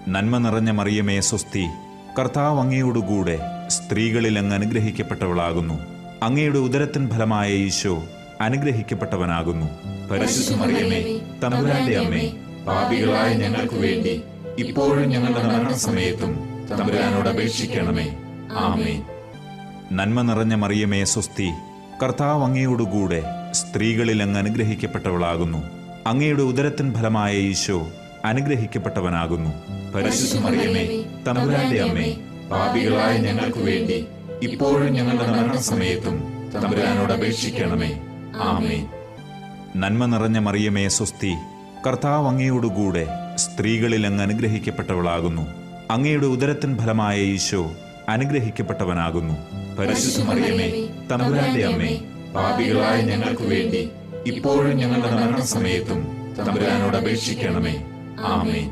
നന്മ നിറഞ്ഞ മറിയമേ സ്വസ്തി, കർത്താവ് അങ്ങയോടുകൂടെ സ്ത്രീകളിൽ അങ്ങ് അനുഗ്രഹിക്കപ്പെട്ടവളാകുന്നു. അങ്ങയുടെ ഉദരത്തിൻ ഫലമായ ഈശോ അനുഗ്രഹിക്കപ്പെട്ടവനാകുന്നു. പരിശുദ്ധ മറിയമേ, തമ്പുരാന്റെ അമ്മേ, പാപികളായ ഞങ്ങൾക്ക് വേണ്ടി ഇപ്പോഴും ഞങ്ങളുടെ മരണസമയത്തും തമ്പുരാനോട് അപേക്ഷിക്കണമേ. ആമേൻ. നന്മ നിറഞ്ഞ മറിയമേ സ്വസ്തി, കർത്താവ് അങ്ങയോടുകൂടെ സ്ത്രീകളിൽ അങ്ങ് അനുഗ്രഹിക്കപ്പെട്ടവളാകുന്നു. അങ്ങയുടെ ഉദരത്തിൻ ഫലമായ ഈശോ അനുഗ്രഹിക്കപ്പെട്ടവനാകുന്നു. പരിശുദ്ധ മറിയമേ, തമ്പുരാന്റെ അമ്മേ, പാപികളായ ഞങ്ങൾക്ക് വേണ്ടി ഇപ്പോഴും ഞങ്ങളുടെ മരണസമയത്തും തമ്പുരാനോട് അപേക്ഷിക്കണമേ. ആമേൻ. നന്മ നിറഞ്ഞ മറിയമേ സ്വസ്തി, കർത്താവ് അങ്ങയോടുകൂടെ സ്ത്രീകളിൽ അങ്ങ് അനുഗ്രഹിക്കപ്പെട്ടവളാകുന്നു. അങ്ങയുടെ ഉദരത്തിൻ ഫലമായ ഈശോ അനുഗ്രഹിക്കപ്പെട്ടവനാകുന്നു. പരിശുദ്ധ മറിയമേ, തമ്പുരാന്റെ അമ്മേ, പാപികളായ ഞങ്ങൾക്ക് വേണ്ടി ഇപ്പോഴും ഞങ്ങളുടെ മരണസമയത്തും തമ്പുരാനോട് അപേക്ഷിക്കണമേ. ആമേൻ.